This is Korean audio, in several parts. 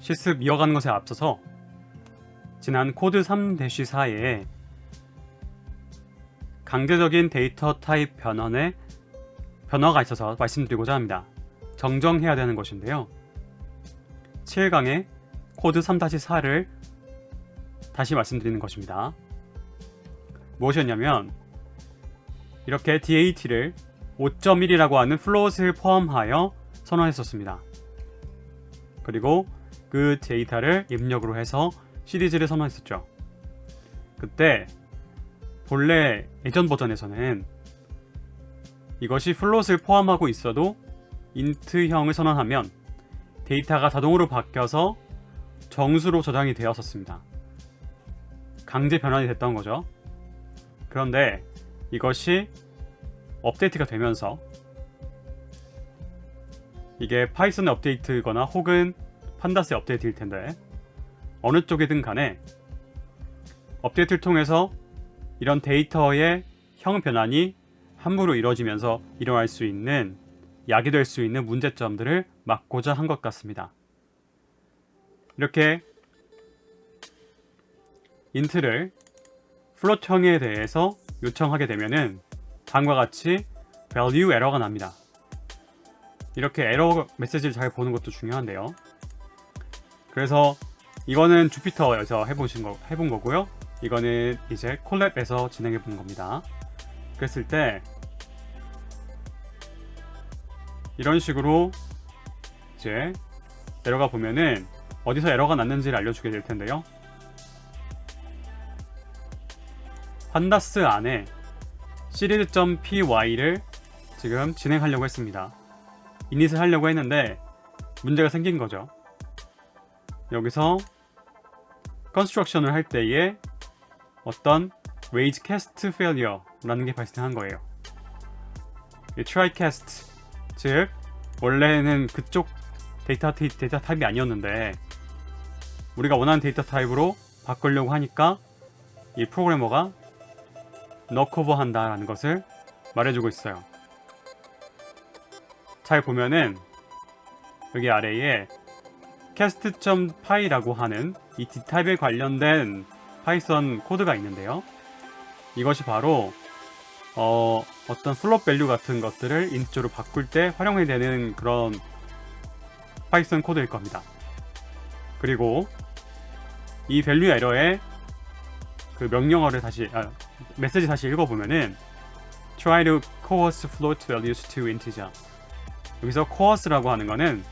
실습 이어가는 것에 앞서서 지난 코드 3-4에 강제적인 데이터 타입 변화가 있어서 말씀드리고자 합니다. 정정해야 되는 것인데요. 7강의 코드 3-4를 다시 말씀드리는 것입니다. 무엇이었냐면 이렇게 DAT를 5.1이라고 하는 플롯을 포함하여 선언했었습니다. 그리고 그 데이터를 입력으로 해서 시리즈를 선언했었죠. 그때 본래 예전 버전에서는 이것이 플롯을 포함하고 있어도 인트형을 선언하면 데이터가 자동으로 바뀌어서 정수로 저장이 되었었습니다. 강제 변환이 됐던 거죠. 그런데 이것이 업데이트가 되면서 이게 파이썬의 업데이트거나 혹은 판다스의 업데이트일 텐데 어느 쪽이든 간에 업데이트를 통해서 이런 데이터의 형 변환이 함부로 이루어지면서 일어날 수 있는 약이 될 수 있는 문제점들을 막고자 한 것 같습니다. 이렇게 인트를 플롯형에 대해서 요청하게 되면은 다음과 같이 value 에러가 납니다. 이렇게 에러 메시지를 잘 보는 것도 중요한데요. 그래서 이거는 주피터에서 해본 거고요. 이거는 이제 콜랩에서 진행해 본 겁니다. 그랬을 때 이런 식으로 이제 에러가 보면은 어디서 에러가 났는지를 알려주게 될 텐데요. 판다스 안에 series.py를 지금 진행하려고 했습니다. 이닛을 하려고 했는데 문제가 생긴 거죠. 여기서 컨스트럭션을 할 때에 어떤 wage cast failure라는 게 발생한 거예요. 이 try cast, 즉 원래는 그쪽 데이터 타입이 아니었는데 우리가 원하는 데이터 타입으로 바꾸려고 하니까 이 프로그래머가 너커버 한다라는 것을 말해주고 있어요. 잘 보면은 여기 아래에 cast.py라고 하는 이 D타입에 관련된 파이썬 코드가 있는데요. 이것이 바로 어떤 플롯 밸류 같은 것들을 인트로 바꿀 때 활용이 되는 그런 파이썬 코드일 겁니다. 그리고 이 밸류 에러의 그 명령어를 메시지 다시 읽어보면은 try to coerce float values to integer. 여기서 coerce라고 하는 거는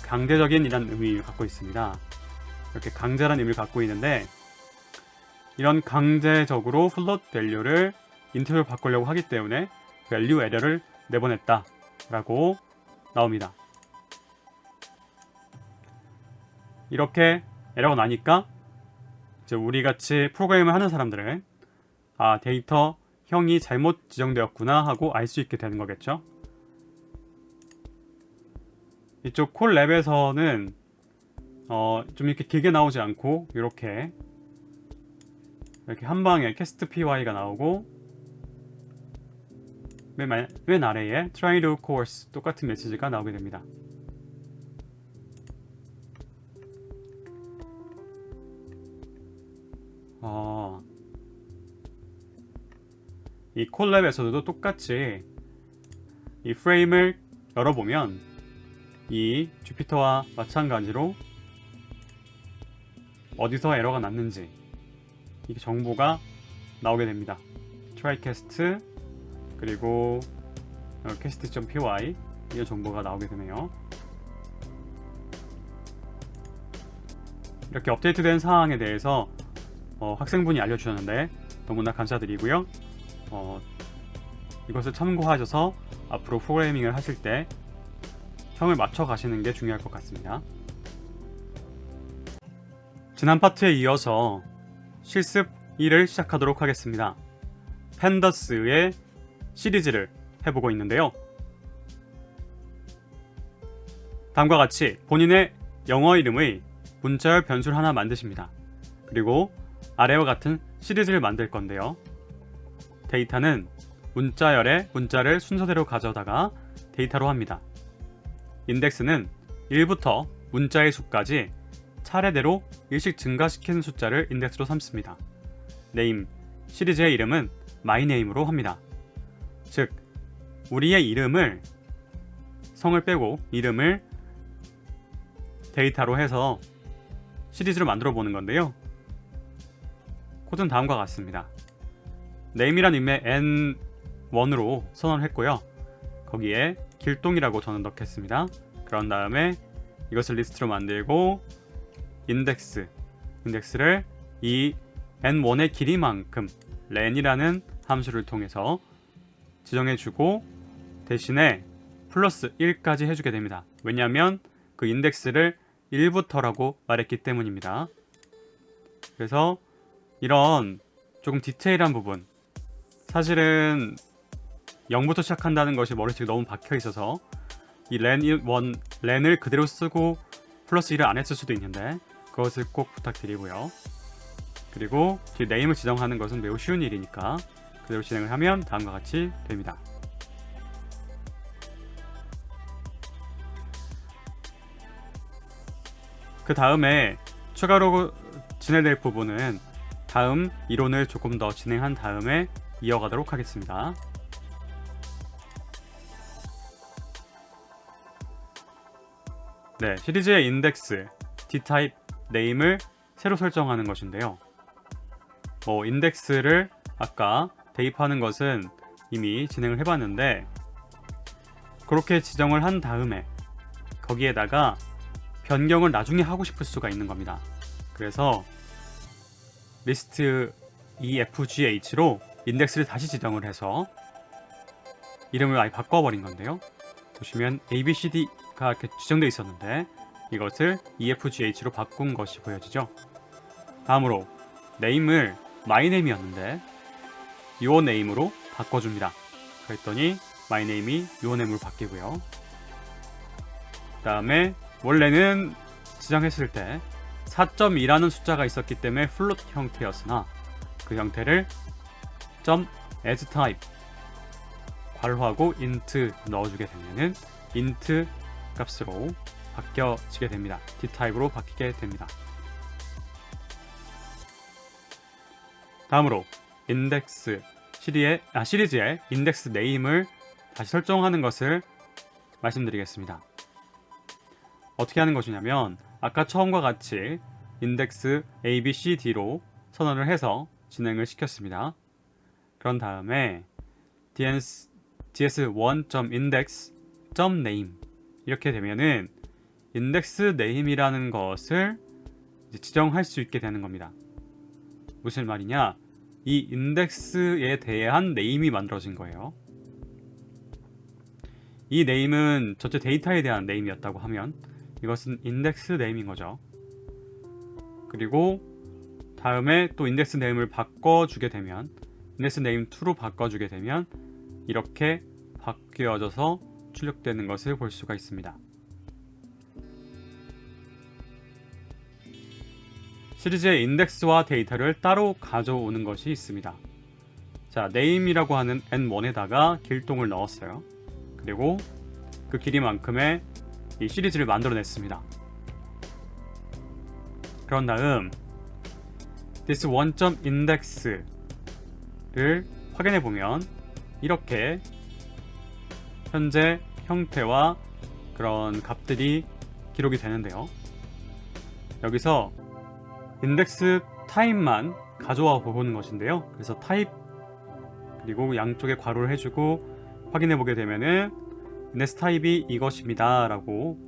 강제적인 이란 의미를 갖고 있습니다. 이렇게 강제라는 의미를 갖고 있는데 이런 강제적으로 플롯 밸류를 인트로 바꾸려고 하기 때문에 밸류 에러를 내보냈다 라고 나옵니다. 이렇게 에러가 나니까 이제 우리 같이 프로그램을 하는 사람들은 데이터 형이 잘못 지정되었구나 하고 알 수 있게 되는 거겠죠. 이쪽 콜랩에서는 좀 이렇게 길게 나오지 않고 이렇게 한 방에 cast py가 나오고 맨 아래에 try to coerce 똑같은 메시지가 나오게 됩니다. 이 콜랩에서도 똑같이 이 프레임을 열어보면 이 주피터와 마찬가지로 어디서 에러가 났는지 이 정보가 나오게 됩니다. try cast 그리고 cast.py 이런 정보가 나오게 되네요. 이렇게 업데이트된 사항에 대해서 학생분이 알려주셨는데 너무나 감사드리고요. 이것을 참고하셔서 앞으로 프로그래밍을 하실 때 형을 맞춰 가시는 게 중요할 것 같습니다. 지난 파트에 이어서 실습 1을 시작하도록 하겠습니다. 팬더스의 시리즈를 해보고 있는데요. 다음과 같이 본인의 영어 이름의 문자열 변수를 하나 만드십니다. 그리고 아래와 같은 시리즈를 만들 건데요. 데이터는 문자열의 문자를 순서대로 가져다가 데이터로 합니다. 인덱스는 1부터 문자의 수까지 차례대로 일씩 증가시키는 숫자를 인덱스로 삼습니다. name, 시리즈의 이름은 myname으로 합니다. 즉, 우리의 이름을, 성을 빼고 이름을 데이터로 해서 시리즈로 만들어 보는 건데요. 코드는 다음과 같습니다. name이란 임의 n1으로 선언했고요. 거기에 길동이라고 저는 넣겠습니다. 그런 다음에 이것을 리스트로 만들고 인덱스를 이 n1의 길이만큼 len이라는 함수를 통해서 지정해주고 대신에 플러스 1까지 해주게 됩니다. 왜냐하면 그 인덱스를 1부터라고 말했기 때문입니다. 그래서 이런 조금 디테일한 부분, 사실은 0부터 시작한다는 것이 머릿속에 너무 박혀 있어서 이 len을 그대로 쓰고 플러스 1을 안 했을 수도 있는데 그것을 꼭 부탁드리고요. 그리고 뒤 name을 지정하는 것은 매우 쉬운 일이니까 그대로 진행을 하면 다음과 같이 됩니다. 그 다음에 추가로 진행될 부분은 다음 이론을 조금 더 진행한 다음에 이어가도록 하겠습니다. 네, 시리즈의 인덱스, dtype, name을 새로 설정하는 것인데요. 인덱스를 아까 대입하는 것은 이미 진행을 해봤는데 그렇게 지정을 한 다음에 거기에다가 변경을 나중에 하고 싶을 수가 있는 겁니다. 그래서 list efgh로 인덱스를 다시 지정을 해서 이름을 아예 바꿔버린 건데요. 보시면 abcd가 이렇게 지정되어 있었는데 이것을 efgh로 바꾼 것이 보여지죠. 다음으로 name을 myname이었는데 yourname으로 바꿔줍니다. 그랬더니 myname이 yourname으로 바뀌고요. 그 다음에 원래는 지정했을 때 4.2라는 숫자가 있었기 때문에 플롯 형태였으나 그 형태를 .asType 괄호하고 int 넣어주게 되면은 int 값으로 바뀌어지게 됩니다. dtype으로 바뀌게 됩니다. 다음으로 인덱스 시리즈의 인덱스 네임을 다시 설정하는 것을 말씀드리겠습니다. 어떻게 하는 것이냐면 아까 처음과 같이 인덱스 abcd로 선언을 해서 진행을 시켰습니다. 그런 다음에 ds1.index.name 이렇게 되면은 인덱스 네임이라는 것을 이제 지정할 수 있게 되는 겁니다. 무슨 말이냐? 이 인덱스에 대한 네임이 만들어진 거예요. 이 네임은 전체 데이터에 대한 네임이었다고 하면 이것은 인덱스 네임인 거죠. 그리고 다음에 또 인덱스 네임을 바꿔주게 되면 인덱스 네임 2로 바꿔주게 되면 이렇게 바뀌어져서 출력되는 것을 볼 수가 있습니다. 시리즈의 인덱스와 데이터를 따로 가져오는 것이 있습니다. 자, name이라고 하는 n1에다가 길동을 넣었어요. 그리고 그 길이만큼의 이 시리즈를 만들어냈습니다. 그런 다음 this1.index를 확인해 보면 이렇게 현재 형태와 그런 값들이 기록이 되는데요. 여기서 인덱스 타입만 가져와 보는 것인데요. 그래서 타입 그리고 양쪽에 괄호를 해주고 확인해 보게 되면은 인덱스 타입이 이것입니다 라고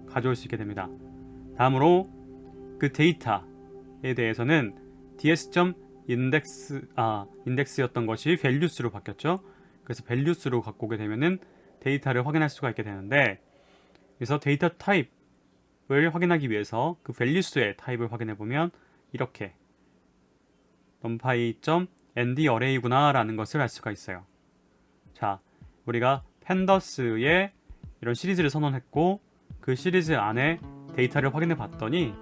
가져올 수 있게 됩니다. 다음으로 그 데이터에 대해서는 인덱스였던 것이 values로 바뀌었죠. 그래서 values로 갖고 오게 되면은 데이터를 확인할 수가 있게 되는데, 그래서 데이터 타입을 확인하기 위해서 그 values의 타입을 확인해 보면 이렇게 numpy.ndArray구나 라는 것을 알 수가 있어요. 자, 우리가 pandas-에 이런 시리즈를 선언했고 그 시리즈 안에 데이터를 확인해 봤더니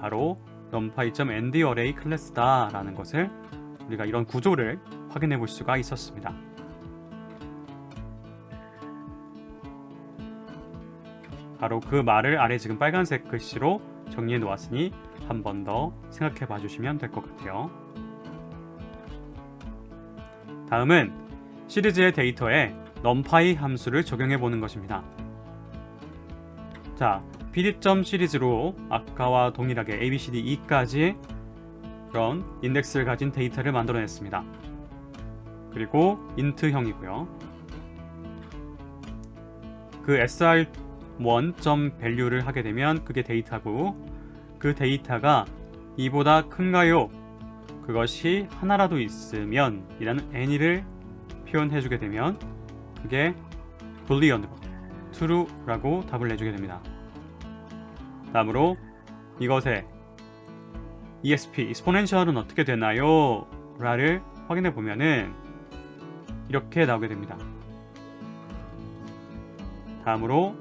바로 numpy.ndArray 클래스다 라는 것을 우리가 이런 구조를 확인해 볼 수가 있었습니다. 바로 그 말을 아래 지금 빨간색 글씨로 정리해 놓았으니 한 번 더 생각해 봐 주시면 될 것 같아요. 다음은 시리즈의 데이터에 numpy 함수를 적용해 보는 것입니다. 자, pd.시리즈로 아까와 동일하게 a, b, c, d, e까지 그런 인덱스를 가진 데이터를 만들어냈습니다. 그리고 int형이고요. 그 sr1.value를 하게 되면 그게 데이터고, 그 데이터가 2보다 큰가요? 그것이 하나라도 있으면 이라는 any를 표현해주게 되면 그게 boolean으로 true라고 답을 내주게 됩니다. 다음으로 이것의 ESP, exponential은 어떻게 되나요? 라를 확인해 보면은 이렇게 나오게 됩니다. 다음으로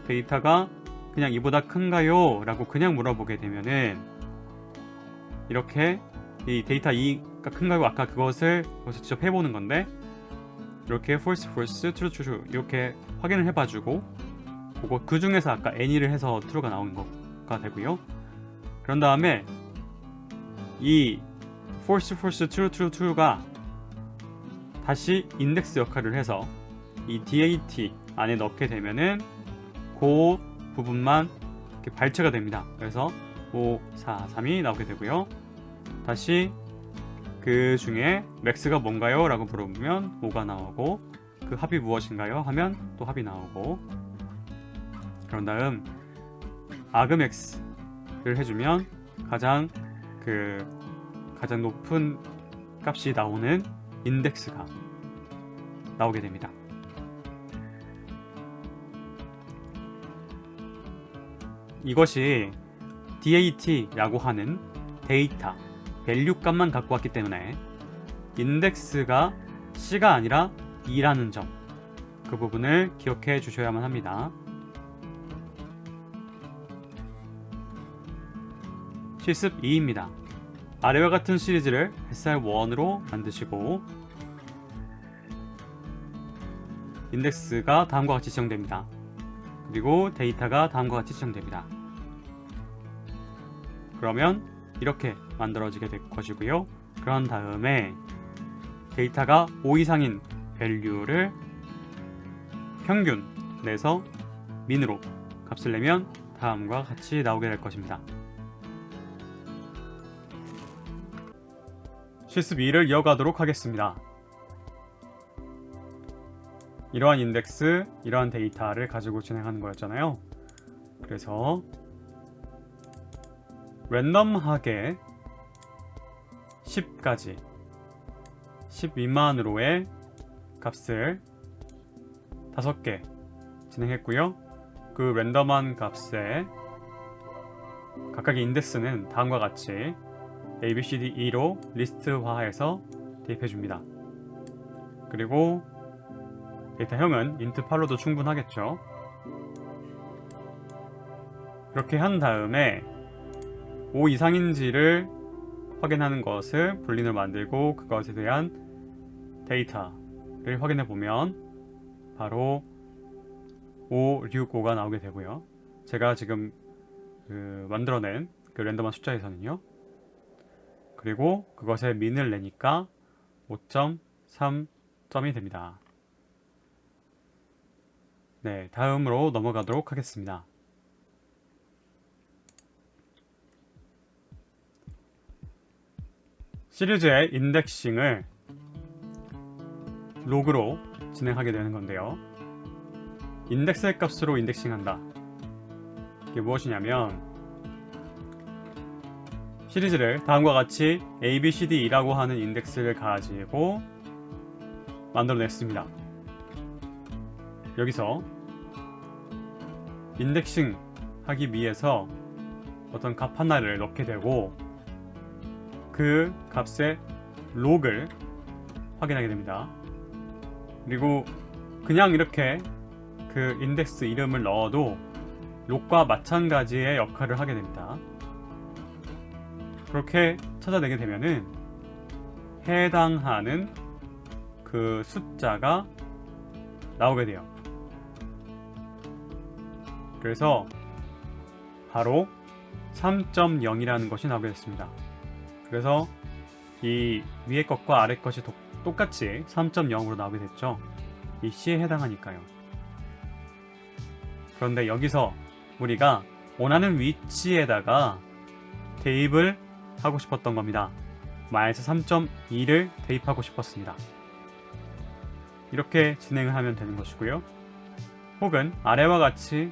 데이터가 그냥 이보다 큰가요? 라고 그냥 물어보게 되면은 이렇게 이 데이터 2가 큰가요? 아까 그것을 여기서 직접 해보는 건데 이렇게 false, false, true, true 이렇게 확인을 해봐주고 그 중에서 아까 any를 해서 true가 나온 거가 되고요. 그런 다음에 이 false, false, true, true, true가 다시 인덱스 역할을 해서 이 dat 안에 넣게 되면은 그 부분만 이렇게 발췌가 됩니다. 그래서 5, 4, 3이 나오게 되고요. 다시 그 중에 max가 뭔가요? 라고 물어보면 5가 나오고, 그 합이 무엇인가요? 하면 또 합이 나오고, 그런 다음 argmax를 해주면 가장 높은 값이 나오는 인덱스가 나오게 됩니다. 이것이 DAT라고 하는 데이터, 밸류 값만 갖고 왔기 때문에 인덱스가 C가 아니라 E라는 점, 그 부분을 기억해 주셔야만 합니다. 실습 2입니다. 아래와 같은 시리즈를 SR1으로 만드시고 인덱스가 다음과 같이 지정됩니다. 그리고 데이터가 다음과 같이 지정됩니다. 그러면 이렇게 만들어지게 될 것이고요. 그런 다음에 데이터가 5 이상인 value를 평균 내서 민으로 값을 내면 다음과 같이 나오게 될 것입니다. 실습 2를 이어가도록 하겠습니다. 이러한 인덱스, 이러한 데이터를 가지고 진행하는 거였잖아요. 그래서 랜덤하게 10까지 10 미만으로의 값을 5개 진행했고요. 그 랜덤한 값의 각각의 인덱스는 다음과 같이 A, B, C, D, E로 리스트화해서 대입해줍니다. 그리고 데이터형은 int8로도 충분하겠죠. 그렇게 한 다음에 5 이상인지를 확인하는 것을 불린을 만들고 그것에 대한 데이터를 확인해 보면 바로 5, 6, 5가 나오게 되고요. 제가 지금 만들어낸 그 랜덤한 숫자에서는요. 그리고 그것에 민을 내니까 5.3점이 됩니다. 네, 다음으로 넘어가도록 하겠습니다. 시리즈의 인덱싱을 로그로 진행하게 되는 건데요. 인덱스의 값으로 인덱싱한다. 이게 무엇이냐면 시리즈를 다음과 같이 A, B, C, D, E라고 하는 인덱스를 가지고 만들어냈습니다. 여기서 인덱싱 하기 위해서 어떤 값 하나를 넣게 되고 그 값의 록을 확인하게 됩니다. 그리고 그냥 이렇게 그 인덱스 이름을 넣어도 록과 마찬가지의 역할을 하게 됩니다. 그렇게 찾아내게 되면은 해당하는 그 숫자가 나오게 돼요. 그래서 바로 3.0이라는 것이 나오게 됐습니다. 그래서 이 위에 것과 아래 것이 똑같이 3.0으로 나오게 됐죠. 이 C에 해당하니까요. 그런데 여기서 우리가 원하는 위치에다가 대입을 하고 싶었던 겁니다. 마이너스 3.2를 대입하고 싶었습니다. 이렇게 진행을 하면 되는 것이고요. 혹은 아래와 같이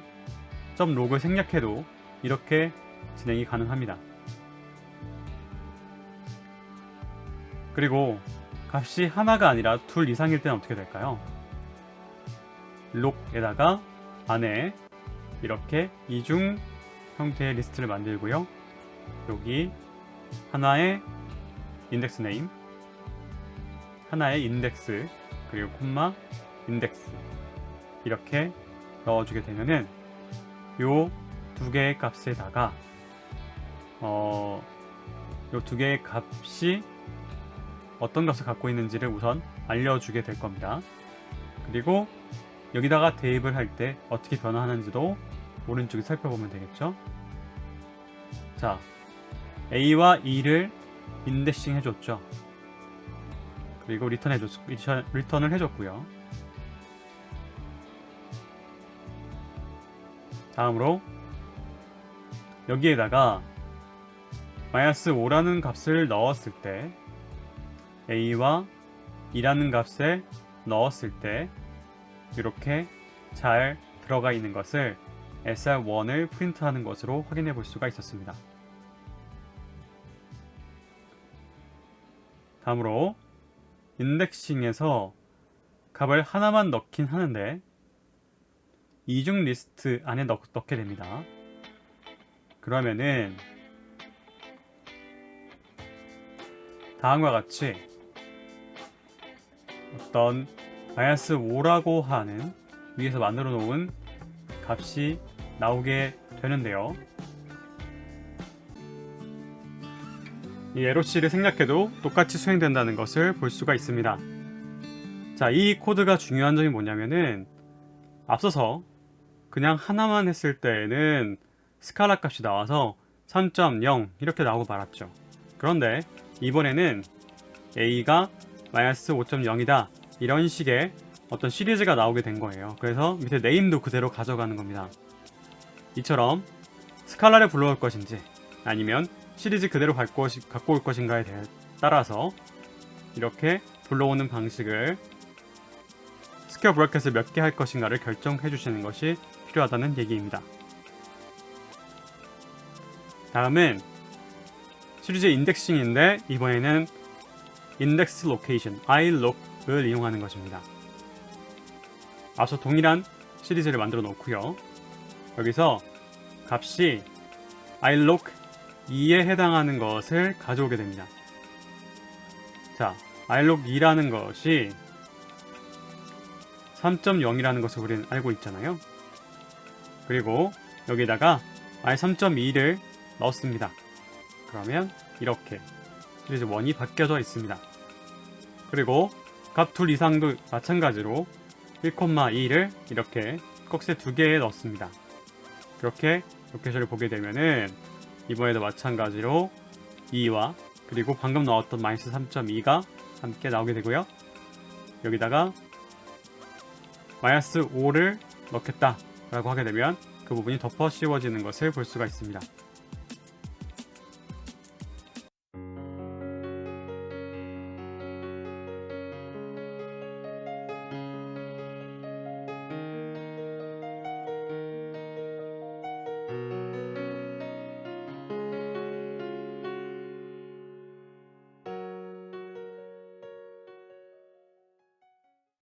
.log을 생략해도 이렇게 진행이 가능합니다. 그리고 값이 하나가 아니라 둘 이상일 때는 어떻게 될까요? log에다가 안에 이렇게 이중 형태의 리스트를 만들고요. 여기 하나의 인덱스 네임, 하나의 인덱스, 그리고 콤마 인덱스 이렇게 넣어주게 되면은 요 두 개의 값에다가 요 두 개의 값이 어떤 값을 갖고 있는지를 우선 알려주게 될 겁니다. 그리고 여기다가 대입을 할 때 어떻게 변화하는지도 오른쪽에 살펴보면 되겠죠. 자, A와 E를 인덱싱 해줬죠. 그리고 리턴을 해줬고요. 다음으로 여기에다가 -5라는 값을 넣었을 때 A와 E라는 값에 넣었을 때 이렇게 잘 들어가 있는 것을 SR1을 프린트하는 것으로 확인해 볼 수가 있었습니다. 다음으로 인덱싱에서 값을 하나만 넣긴 하는데 이중 리스트 안에 넣게 됩니다. 그러면은 다음과 같이 어떤 -5라고 하는 위에서 만들어 놓은 값이 나오게 되는데요. 이 LOC를 생략해도 똑같이 수행된다는 것을 볼 수가 있습니다. 자, 이 코드가 중요한 점이 뭐냐면은 앞서서 그냥 하나만 했을 때에는 스칼라 값이 나와서 3.0 이렇게 나오고 말았죠. 그런데 이번에는 A가 -5.0이다 이런 식의 어떤 시리즈가 나오게 된 거예요. 그래서 밑에 네임도 그대로 가져가는 겁니다. 이처럼 스칼라를 불러올 것인지 아니면 시리즈 그대로 갖고 올 것인가에 따라서 이렇게 불러오는 방식을 스퀘어 브래켓을 몇 개 할 것인가를 결정해 주시는 것이 필요하다는 얘기입니다. 다음은 시리즈 인덱싱인데 이번에는 인덱스 로케이션 iloc을 이용하는 것입니다. 앞서 동일한 시리즈를 만들어 놓고요. 여기서 값이 iloc 2에 해당하는 것을 가져오게 됩니다. 자, iloc 2라는 것이 3.0이라는 것을 우리는 알고 있잖아요. 그리고 여기다가 i3.2를 넣었습니다. 그러면 이렇게 시리즈 1이 바뀌어져 있습니다. 그리고 값 둘 이상도 마찬가지로 1,2를 이렇게 꺽쇠 두 개에 넣습니다. 그렇게 로케이션을 보게 되면은 이번에도 마찬가지로 2와 그리고 방금 넣었던 -3.2가 함께 나오게 되고요. 여기다가 -5를 넣겠다 라고 하게 되면 그 부분이 덮어 씌워지는 것을 볼 수가 있습니다.